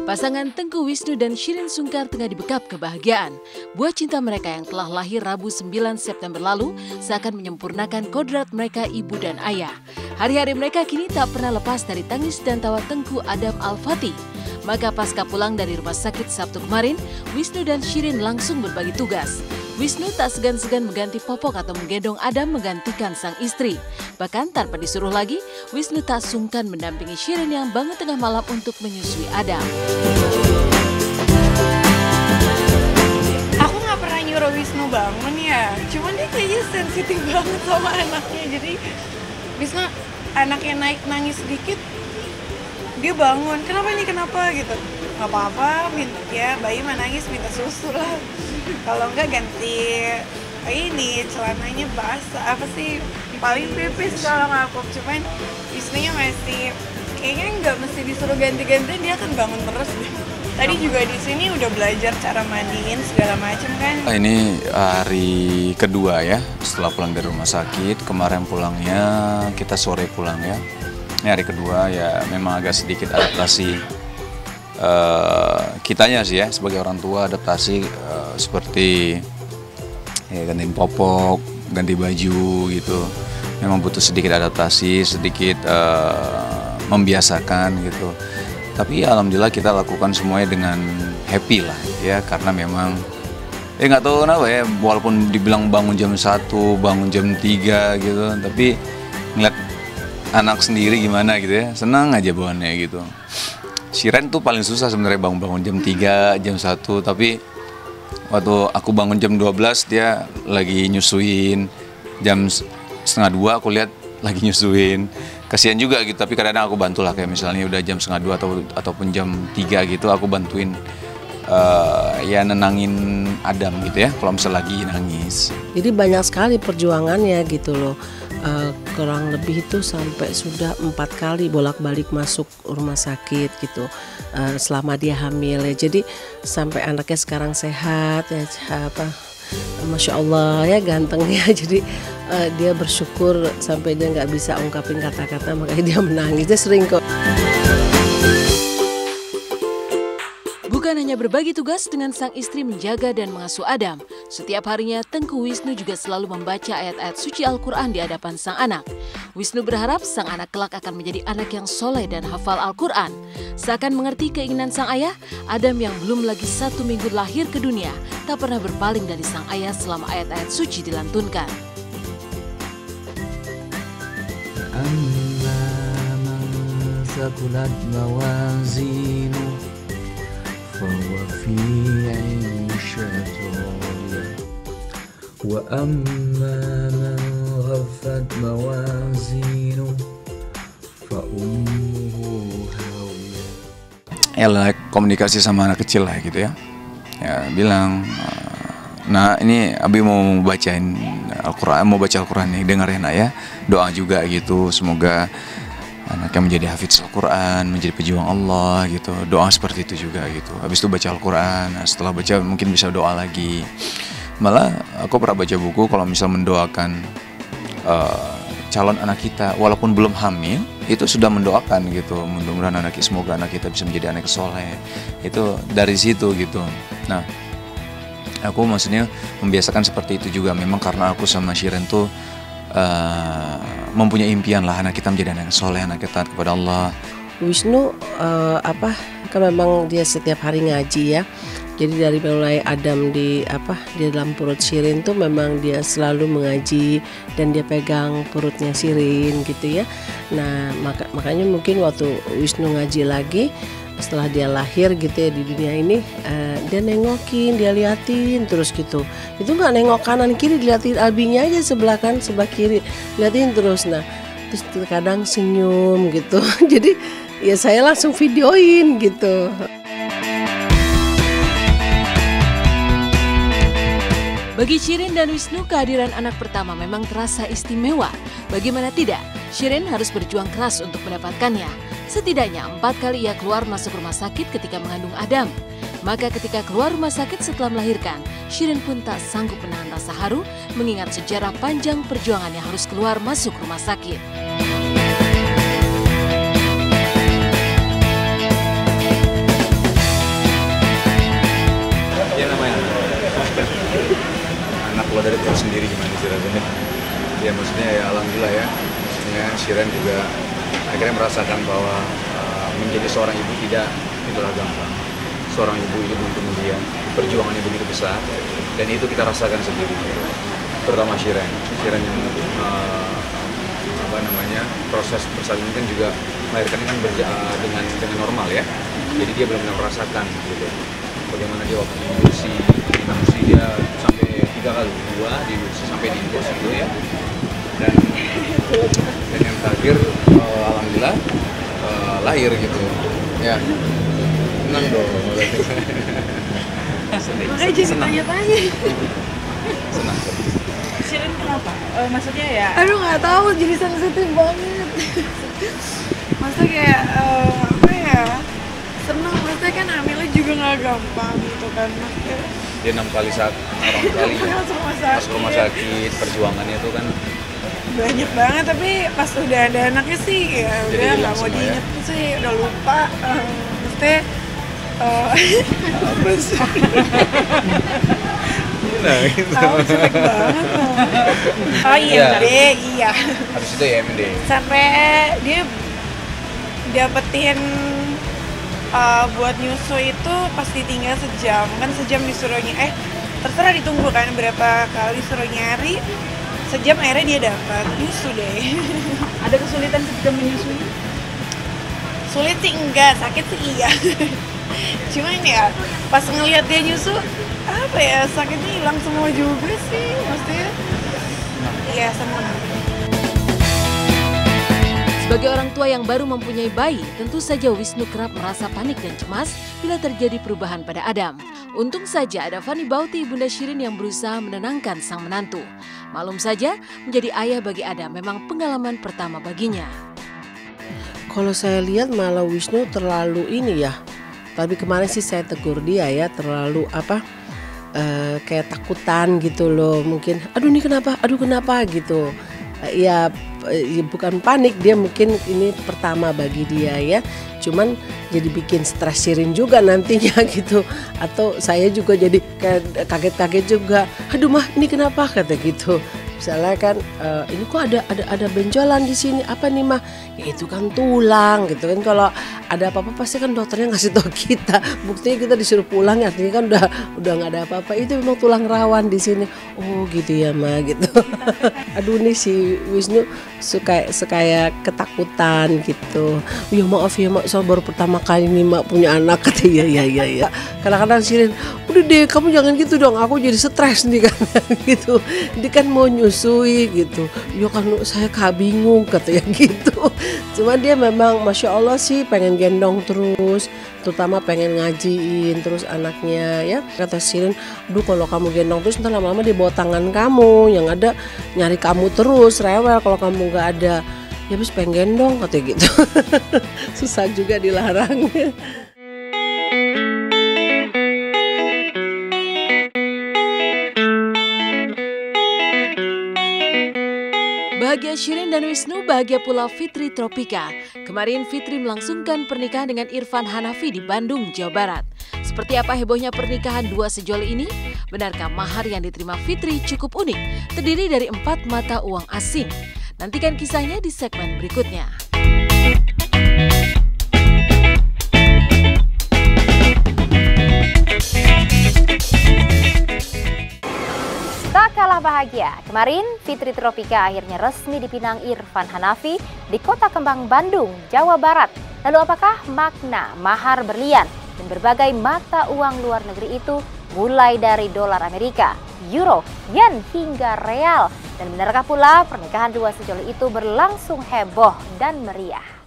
Pasangan Tengku Wisnu dan Shirin Sungkar tengah dibekap kebahagiaan. Buah cinta mereka yang telah lahir Rabu 9 September lalu seakan menyempurnakan kodrat mereka ibu dan ayah. Hari-hari mereka kini tak pernah lepas dari tangis dan tawa Tengku Adam Al-Fatih. Maka pasca pulang dari rumah sakit Sabtu kemarin, Wisnu dan Shirin langsung berbagi tugas. Wisnu tak segan-segan mengganti popok atau menggendong Adam menggantikan sang istri. Bahkan tanpa disuruh lagi, Wisnu tak sungkan mendampingi Shirin yang bangun tengah malam untuk menyusui Adam. Aku nggak pernah nyuruh Wisnu bangun ya, cuman dia kayaknya sensitif banget sama anaknya. Jadi Wisnu anaknya naik nangis sedikit, dia bangun. Kenapa nih, kenapa gitu? Nggak apa-apa, ya bayi mah nangis minta susu lah. Kalau enggak ganti ini celananya basah, apa sih, paling pipis kalau ngapok. Cuman Wisnunya masih kayaknya nggak mesti disuruh ganti-gantian, dia akan bangun terus. Tadi juga di sini udah belajar cara mandiin segala macam kan. Ini hari kedua ya setelah pulang dari rumah sakit. Kemarin pulangnya kita sore pulang ya. Ini hari kedua ya, memang agak sedikit adaptasi. Kitanya sih ya sebagai orang tua adaptasi seperti ya, gantiin popok, ganti baju gitu. Memang butuh sedikit adaptasi, sedikit membiasakan gitu. Tapi alhamdulillah kita lakukan semuanya dengan happy lah ya, karena memang nggak tahu kenapa ya, walaupun dibilang bangun jam 1, bangun jam 3 gitu, tapi ngeliat anak sendiri gimana gitu ya, senang aja bawaannya gitu. Shirin tuh paling susah sebenarnya bangun jam 3, jam 1, tapi waktu aku bangun jam 12 dia lagi nyusuin, jam setengah 2 aku lihat lagi nyusuin. Kasihan juga gitu, tapi kadang-kadang aku bantu lah, kayak misalnya udah jam setengah 2 ataupun jam 3 gitu aku bantuin ya nenangin Adam gitu ya kalau misalnya lagi nangis. Jadi banyak sekali perjuangannya gitu loh. Kurang lebih itu sampai sudah 4 kali bolak-balik masuk rumah sakit gitu selama dia hamil ya. Jadi sampai anaknya sekarang sehat ya, Masya Allah ya, gantengnya. Jadi dia bersyukur sampai dia nggak bisa ungkapin kata-kata, makanya dia menangis. Dia sering kok. Bukan hanya berbagi tugas dengan sang istri menjaga dan mengasuh Adam, setiap harinya Tengku Wisnu juga selalu membaca ayat-ayat suci Al-Quran di hadapan sang anak. Wisnu berharap sang anak kelak akan menjadi anak yang soleh dan hafal Al-Quran. Seakan mengerti keinginan sang ayah, Adam yang belum lagi 1 minggu lahir ke dunia tak pernah berpaling dari sang ayah selama ayat-ayat suci dilantunkan. Amma man thaqulat mawazinu فهو في عيشة راضية وأما من خفت موازينه فأمه هاوية. Ya komunikasi sama anak kecil lah gitu ya. Ya bilang, nah ini Abi mau bacain Al-Quran, mau baca Al-Quran nih, dengerin ya. Doa juga gitu, semoga anaknya menjadi hafiz Al-Quran, menjadi pejuang Allah gitu. Doa seperti itu juga gitu. Habis itu baca Al-Quran, nah, setelah baca mungkin bisa doa lagi. Malah aku pernah baca buku kalau misal mendoakan calon anak kita walaupun belum hamil, itu sudah mendoakan gitu. Mudah-mudahan semoga anak kita bisa menjadi anak soleh. Itu dari situ gitu. Nah, aku maksudnya membiasakan seperti itu juga. Memang karena aku sama Shirin tuh mempunyai impian lah anak kita menjadi anak soleh, anak kita taat kepada Allah. Wisnu kan memang dia setiap hari ngaji ya. Jadi dari mulai Adam di dalam perut Shirin tuh memang dia selalu mengaji dan dia pegang perutnya Shirin gitu ya. Nah makanya mungkin waktu Wisnu ngaji lagi setelah dia lahir gitu ya di dunia ini, dia nengokin, dia liatin terus gitu. Itu nggak nengok kanan kiri, diliatin abinya aja sebelah kanan sebelah kiri, liatin terus. Nah terus kadang senyum gitu. Jadi ya saya langsung videoin gitu. Bagi Shirin dan Wisnu, kehadiran anak pertama memang terasa istimewa. Bagaimana tidak, Shirin harus berjuang keras untuk mendapatkannya. Setidaknya 4 kali ia keluar masuk rumah sakit ketika mengandung Adam. Maka ketika keluar rumah sakit setelah melahirkan, Shirin pun tak sanggup menahan rasa haru mengingat sejarah panjang perjuangannya harus keluar masuk rumah sakit. istilahnya. Ya maksudnya ya alhamdulillah ya. Maksudnya Shiren juga akhirnya merasakan bahwa menjadi seorang ibu tidaklah gampang. Seorang ibu itu belum kemudian perjuangannya begitu besar dan itu kita rasakan sendiri. Terutama Shiren yang proses persalinan kan juga melahirkan kan dengan normal ya. Jadi dia benar-benar merasakan gitu. Bagaimana dia waktu diinduksi dia sampai 3 kali, 2 diinduksi sampai diinfus gitu ya. Dan yang terakhir alhamdulillah lahir gitu. Ya. Senang dong. Makanya jadi tanya-tanya. Senang. Shiren kenapa? Maksudnya ya? Aduh nggak tahu, jadi sensitif banget. Maksudnya kayak apa ya? Seneng, maksudnya kan hamilnya juga nggak gampang gitu kan. Maksudnya Dia 6 kali masuk rumah sakit, perjuangannya itu kan banyak banget, tapi pas udah ada anaknya sih ya jadi udah nggak hilang mau semua ya. diinget sih, udah lupa. Maksudnya apa sih? Nah, gitu. tahu jelek banget loh. Oh iya, iya. Habis itu ya MD. Sampai dia dapetin buat nyusu itu pas ditinggal sejam, kan sejam disuruhnya terserah ditunggu kan berapa kali suruh nyari, sejam akhirnya dia dapat nyusu deh. Ada kesulitan ketika menyusui? Sulit sih enggak, sakit sih iya. Cuman ya pas ngelihat dia nyusu apa ya, sakitnya hilang semua juga sih, maksudnya iya senang. Sebagai orang tua yang baru mempunyai bayi, tentu saja Wisnu kerap merasa panik dan cemas bila terjadi perubahan pada Adam. Untung saja ada Fanny Bauti, Bunda Shiren yang berusaha menenangkan sang menantu. Maklum saja, menjadi ayah bagi Adam memang pengalaman pertama baginya. Kalau saya lihat malah Wisnu terlalu ini ya. Tapi kemarin sih saya tegur dia ya, terlalu kayak takutan gitu loh. Mungkin aduh kenapa gitu. Ya bukan panik, dia mungkin ini pertama bagi dia ya. Cuman jadi bikin stres Shiren juga nantinya gitu. Atau saya juga jadi kaget-kaget juga. Aduh mah ini kenapa kata gitu. Misalnya kan ini kok ada benjolan di sini, apa nih mah? Ya itu kan tulang gitu kan. Kalau ada apa-apa pasti kan dokternya ngasih tahu kita. Buktinya kita disuruh pulang, artinya kan udah nggak ada apa-apa. Itu memang tulang rawan di sini. Oh gitu ya mah gitu. Aduh nih si Wisnu suka ketakutan gitu. Ya maaf ya mak, soal baru pertama kali nih mak punya anak. Kata ya. Kadang-kadang Shiren, udah deh kamu jangan gitu dong, aku jadi stres nih kan gitu. Dia kan mau nyusui gitu. Ya kan saya bingung katanya gitu. Cuma dia memang Masya Allah sih pengen gendong terus, terutama pengen ngajiin terus anaknya ya. Kata Shiren, aduh kalau kamu gendong terus ntar lama-lama dia bawa tangan kamu, yang ada nyari kamu terus, rewel kalau kamu nggak ada. Ya habis pengen gendong katanya gitu. Susah juga dilarang. Bahagia Shiren dan Wisnu, bahagia pula Fitri Tropika. Kemarin Fitri melangsungkan pernikahan dengan Irfan Hanafi di Bandung, Jawa Barat. Seperti apa hebohnya pernikahan dua sejoli ini? Benarkah mahar yang diterima Fitri cukup unik, terdiri dari 4 mata uang asing? Nantikan kisahnya di segmen berikutnya. Tak kalah bahagia, kemarin Fitri Tropika akhirnya resmi dipinang Irfan Hanafi di Kota Kembang, Bandung, Jawa Barat. Lalu apakah makna mahar berlian dan berbagai mata uang luar negeri itu, mulai dari dolar Amerika, euro, yen hingga real? Dan benarkah pula pernikahan dua sejoli itu berlangsung heboh dan meriah?